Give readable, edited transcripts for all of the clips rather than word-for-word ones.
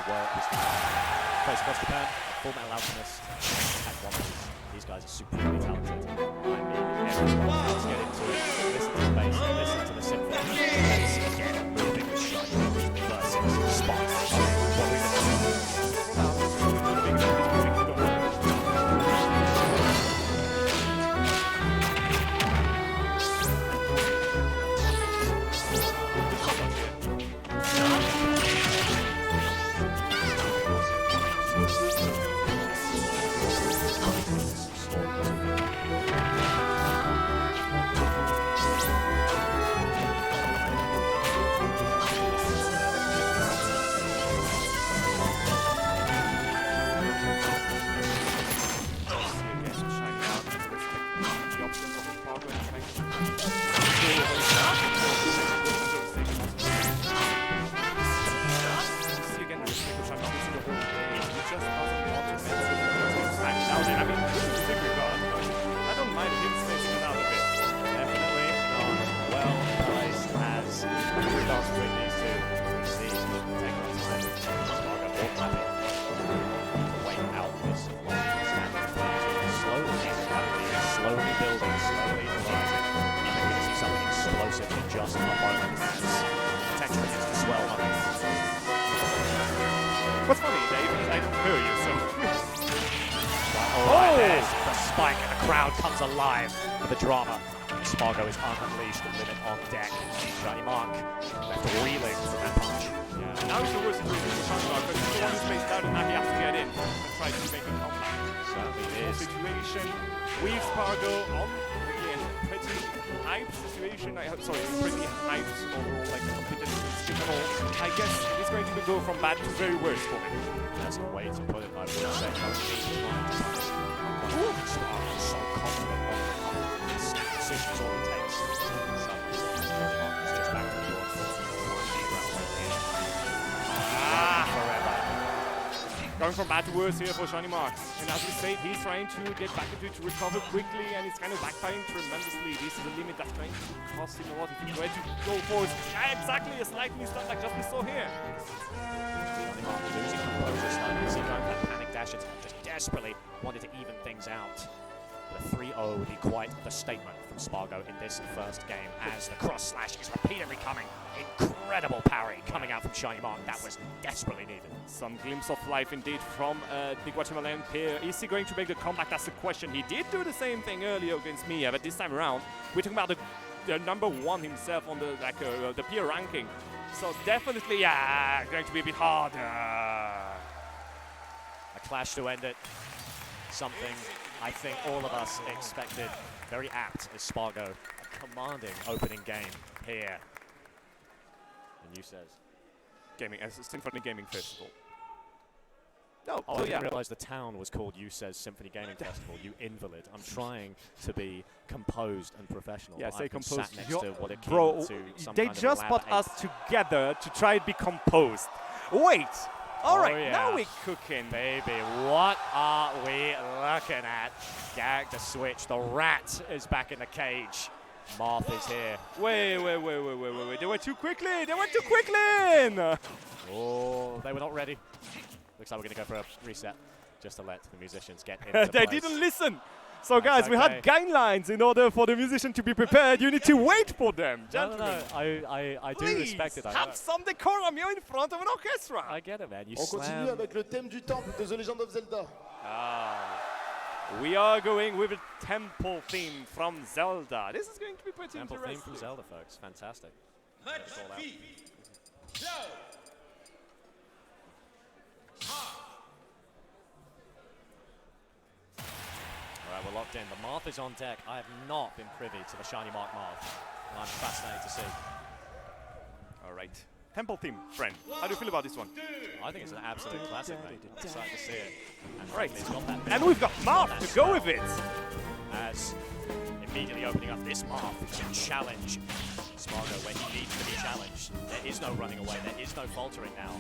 work was face across Japan, Full Metal Alchemist, and One Piece. These guys are supremely talented. I mean, everyone let's get into it. Listen to the bass, listen to the symphony. Let's get moving with ShinyMark versus Spargo. What we What's funny, Dave, is I don't hear you, so... Alright, there's the spike and the crowd comes alive for the drama. Spargo is unleashed, limit on deck. ShinyMark left reeling from that punch. Yeah, now it's the worst situation for ShinyMark, because he's the one who's spaced out and now he has to get in and try to make a comeback. Certainly is. Situation with Spargo on, again, pretty hyped situation. Pretty hyped overall, like competitive signal. I guess it's going to go from bad to very worse for him. That's a way to put it, I would say. Spargo's so confident on his decisions all it takes. Just back to the door. Forever. Going from bad to worse here for ShinyMark. And as we said, he's trying to get back into it to recover quickly, and it's kind of backfiring tremendously. This is a limit that's going to cost him a lot if he were to go for it. Exactly a slightly stuff like just we saw here. Losing composure slightly. You see going for that panic dash attack, just desperately wanted to even things out. The 3-0 would be quite the statement from Spargo in this first game as the cross slash is repeatedly coming. Incredible parry coming out from ShinyMark. That was desperately needed. Some glimpse of life indeed from the Guatemalan peer. Is he going to make the comeback? That's the question. He did do the same thing earlier against Mia, but this time around, we're talking about the number one himself on the peer ranking. So definitely, going to be a bit harder. A clash to end it. Something I think all of us expected. Very apt as Spargo. A commanding opening game here. And Uzes. Gaming, as Symphonic Gaming Festival. No, I didn't realize the town was called Uzes Symphony Gaming Festival. You invalid. I'm trying to be composed and professional. Yeah, say composed. Sat next to what Bro, to some they kind just of put us together to try and be composed. Wait! Alright, yeah. now we're cooking. Baby, what are we looking at? Gag the switch. The rat is back in the cage. Marth is here. Wait. They went too quickly. In. Oh, they were not ready. Looks like we're going to go for a reset just to let the musicians get into They place. didn't listen. So guys, we had guidelines in order for the musician to be prepared. You need to wait for them, gentlemen. No, I do Please, respect it. have some decorum. You're in front of an orchestra. I get it, man. You On continue avec le thème du temple de The Legend of Zelda. We are going with a temple theme from Zelda. This is going to be pretty Temple interesting. theme from Zelda, folks. Fantastic. Let's be. Go. All right, we're locked in. The Marth is on deck. I have not been privy to the ShinyMark Marth, and I'm fascinated to see. All right. Temple theme, friend. How do you feel about this one? I think it's an absolute classic, mate. Excited to see it. And Right. it's got that And we've got Marth to go with it. As immediately opening up this Marth to challenge Spargo when he needs to be challenged. There is no running away. There is no faltering now.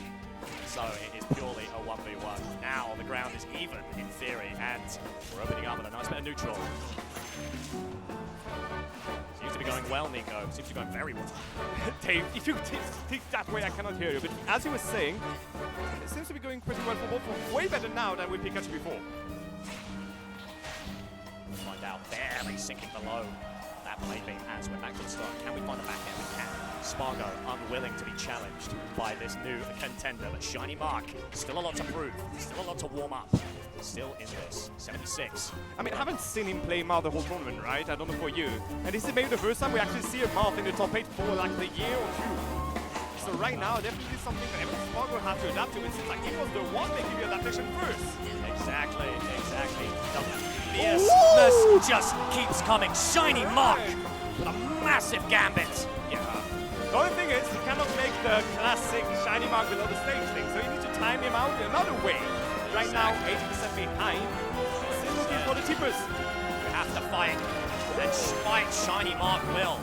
So it is purely a 1v1. Now the ground is even in theory, and we're opening up with a nice bit of neutral. Seems to be going well, Nico. Seems to be going very well. Dave, if you think that way, I cannot hear you. But as you were saying, it seems to be going pretty well for both. Way better now than with Pikachu before. Find out. Barely sinking below that blade beam as we're back to the start. Can we find the back end? We can. Spargo unwilling to be challenged by this new contender, but ShinyMark still a lot to prove. Still a lot to warm up. Still in this. 76. I mean, I haven't seen him play Mouth the whole tournament, right? I don't know for you. And this is maybe the first time we actually see a Mouth in the top 8 for like the year or two. So right now, definitely something that every Spargo has to adapt to. It seems like he was the one making the adaptation first. Exactly. The fierceness just keeps coming. ShinyMark with a massive gambit. Yeah. The only thing is, he cannot make the classic ShinyMark below the stage thing, so you need to time him out in another way. Right now, 80% behind. Still looking for the tippers. You have to fight, and fight ShinyMark will.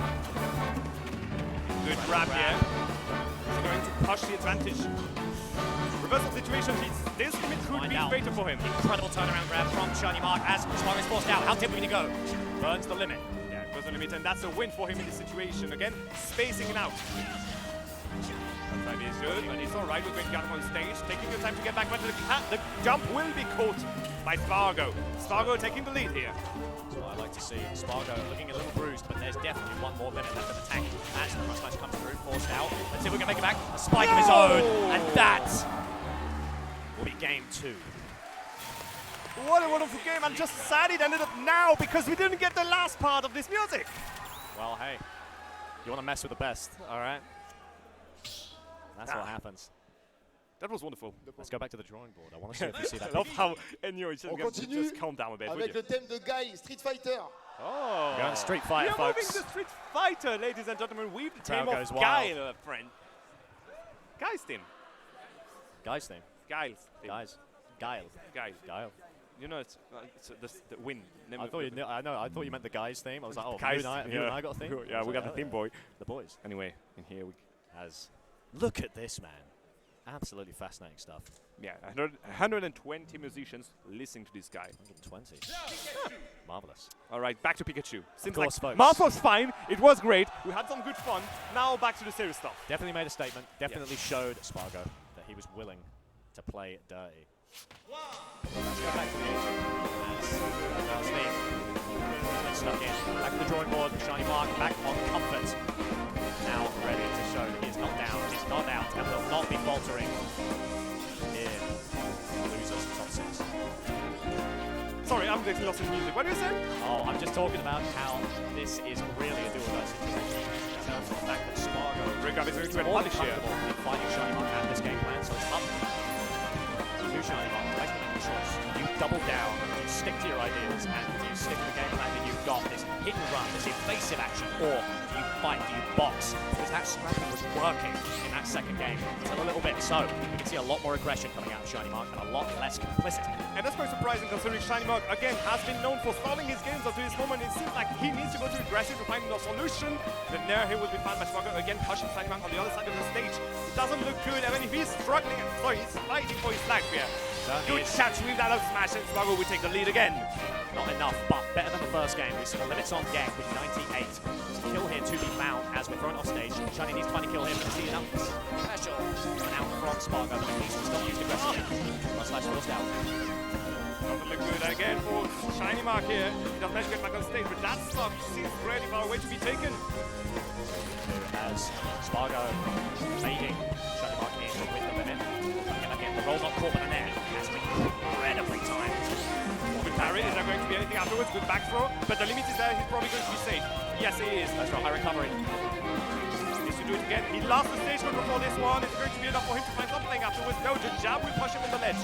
Good grab here. He's going to push the advantage. Reversal situation, this limit could be fatal for him. Incredible turnaround grab from ShinyMark as Spargo is forced out. How's Tim going to go? Burns the limit. Yeah, goes the limit, and that's a win for him in this situation. Again, spacing it out. That is good, but it's alright. We're going to get him on stage, taking the time to get back, but the jump will be caught by Spargo. Spargo taking the lead here. That's what I like to see. Spargo looking a little bruised, but there's definitely one more limit left of attack. As the cross smash comes through, forced out. Let's see if we can make it back. A spike of his own, and that will be game 2. What a wonderful game, and just sad it ended up now because we didn't get the last part of this music. Well, hey, you want to mess with the best, all right? That's what happens. That was wonderful. Let's go back to the drawing board. I want to see if you see that. I love how Enyo is On continue just calm down a bit. avec le thème de Guy, Street Fighter. Oh, We're going to Street Fighter, we are folks. moving to Street Fighter, ladies and gentlemen. We've the Crowd team goes of wild. Guile, friend. Guy's team. Guys thing. Guile's team. Guile. Guile. You know, it's the win. I thought I thought you meant the guys theme. I was like, oh, Guys, you and I got a theme. Yeah, we got the theme boy. The boys. Anyway, in here we Look at this, man. Absolutely fascinating stuff. 120 musicians listening to this guy. 120. Marvelous. All right, back to Pikachu. Seems course, like folks. Mouth was fine. It was great. We had some good fun. Now back to the serious stuff. Definitely made a statement. Definitely showed Spargo that he was willing to play dirty. Let's go back to the Steve. Stuck in. Back to the drawing board. ShinyMark back on comfort. Now ready to show that he is not down. He's not out and will not be faltering. Here, losers top 6. Sorry, I'm getting lost in music. What are you saying? Oh, I'm just talking about how this is really a do-or-die situation. In terms of the fact that Spargo Rick is going to more punish here. comfortable in fighting ShinyMark and this game plan, so it's up to ShinyMark to make the choice. You double down, you stick to your ideas, and you stick to the game plan that you've got, this hit and run, this evasive action, or do you fight, do you box? Because that scrapping was working in that second game until a little bit. So we can see a lot more aggression coming out of ShinyMark and a lot less complicity. And that's quite surprising considering ShinyMark, again, has been known for stalling his games up to this moment. It seems like he needs to go to aggressive to find the solution. The Nair here will be found by Spargo, again pushing ShinyMark on the other side of the stage. It doesn't look good. I mean, he's struggling, sorry, he's fighting for his life here. Good catch with that up smash, and Spargo will take the lead again. Not enough, but better than the first game. We see the limits on deck with 98. There's a kill here to be found as we're thrown off stage. Shiny needs to find a kill here, but see enough special coming out from Spargo, but it needs to be still used aggressively. Cross slash forced out. Doesn't look good again for ShinyMark here. He doesn't manage to get back on stage, but that stuff seems really far away to be taken. As Spargo baiting ShinyMark in with the limit. Get back in. The roll's not caught by the net. That's incredibly timed. Good parry. Is there going to be anything afterwards? Good back throw. But the limit is there. He's probably going to be safe. Yes, he is. That's right. High recovery. Needs to do it again. He lost the stage control before this one. It's going to be enough for him to find something afterwards. No, the jab will push him on the ledge.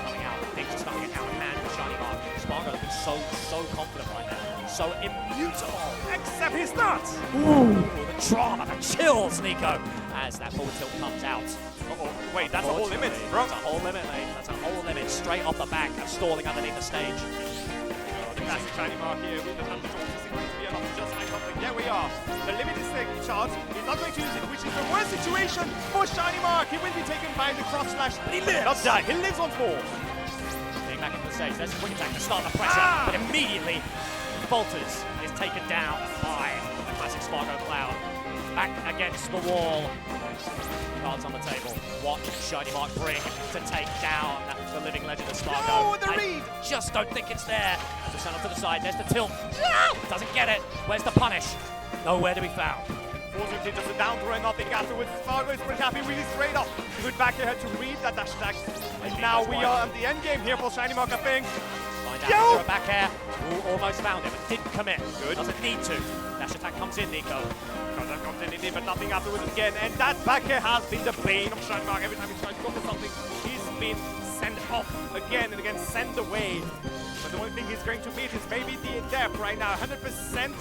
Coming out. Things are starting to get out of hand for ShinyMark. Spargo looking so confident right now. So immutable. Except he's not. Ooh, the trauma, the chills, Nico. As that forward tilt comes out. Uh-oh. Wait, that's a whole limit, bro. That's a whole limit, mate. That's a whole limit straight off the back of stalling underneath the stage. The classic ShinyMark here with the thunder torch. Is it going to be enough to just find something? There we are. The limit is charged. He's not going to use it, which is the worst situation for ShinyMark. He will be taken by the cross slash, but he lives. Not die. He lives once more. Think back into the stage. There's a quick attack to start the pressure, but immediately falters and is taken down by the classic Spargo Cloud. Back against the wall. Cards on the table. What can ShinyMark bring to take down the living legend of Spargo? No, the read! Just don't think it's there. As we send up to the side, there's the tilt. Doesn't get it. Where's the punish? Nowhere to be found. Fortunately, just a down throw and nothing afterwards. Spargo is pretty happy, really straight up. Good back ahead to read that dash attack. And now we are at the end game here for ShinyMark, I think. Yo! A back air. Ooh, almost found it, but didn't commit. Good. Doesn't need to. Dash attack comes in, Nico. Comes in, but nothing afterwards again. And that back air has been the bane of ShinyMark. Every time he tries to go for something, he's been sent off again and again, sent away. But the only thing he's going to meet is maybe the depth right now. 100%.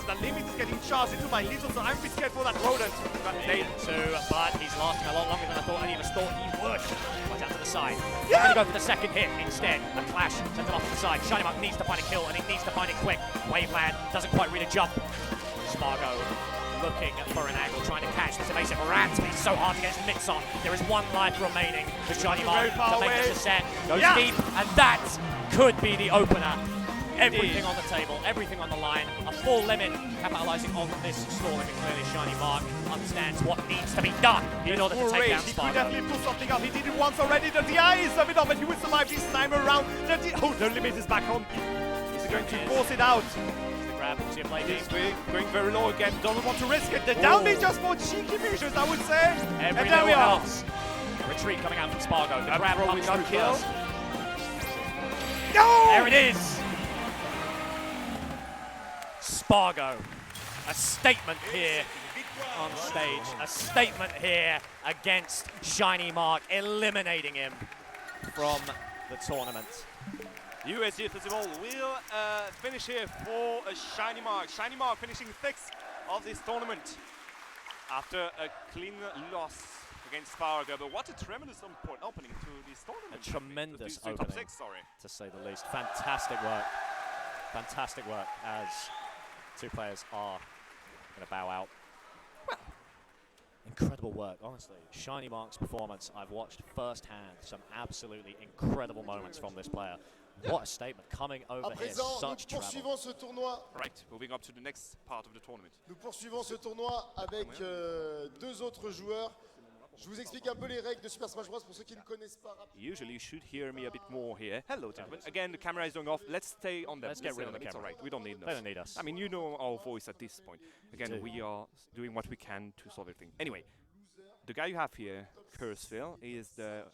The limit is getting charged into my little, so I'm a bit scared for that rodent. But he's lasting a lot longer than I thought any of us thought he would. Right out to the side. He's going to go for the second hit instead. A clash sends him off to the side. ShinyMark needs to find a kill, and he needs to find it quick. Waveland doesn't quite read a jump. Spargo looking for an angle, trying to catch this evasive rat. It's so hard to get his mitts on. There is one life remaining for ShinyMark to make this a set. Goes deep, and that could be the opener. Everything on the table, everything on the line, a full limit, capitalizing on this stalling, and clearly ShinyMark understands what needs to be done in order to take down He Spargo. could definitely pull something up. He did it once already. The eyes of it up, and he will survive this time around. The limit is back on. He's going to force it out. Grab, see a play He's going very low again. Doesn't want to risk it. The down B just for cheeky measures, I would say. Every and there we are. helps. Retreat coming out from Spargo. The grab probably comes not through kill. first. No! There it is. Spargo. A statement here on stage. A statement here against ShinyMark, eliminating him from the tournament. USGF Festival will finish here for ShinyMark. ShinyMark finishing 6th of this tournament after a clean loss against Spargo. But what a tremendous opening to this tournament. A tremendous to opening, top 6, sorry. to say the least. Fantastic work. Fantastic work as two players are going to bow out. Well, incredible work, honestly. ShinyMark's performance, I've watched firsthand some absolutely incredible moments from this player. What a statement, coming over À here, présent, nous such travel. poursuivons ce tournoi. Right, moving up to the next part of the tournament. Nous poursuivons ce tournoi avec deux autres joueurs. Je vous explique un peu les règles de Super Smash Bros pour ceux qui ne connaissent pas. Usually you should hear me a bit more here. Hello, gentlemen. Again, the camera is going off. Let's stay on them. Let's get rid of the It's camera. all right. We don't need us. They don't need us. I mean, you know our voice at this point. Again, do. we are doing what we can to solve everything. Anyway, the guy you have here, Kursville, is the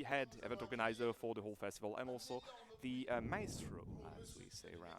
head event organizer for the whole festival and also the maestro, as we say around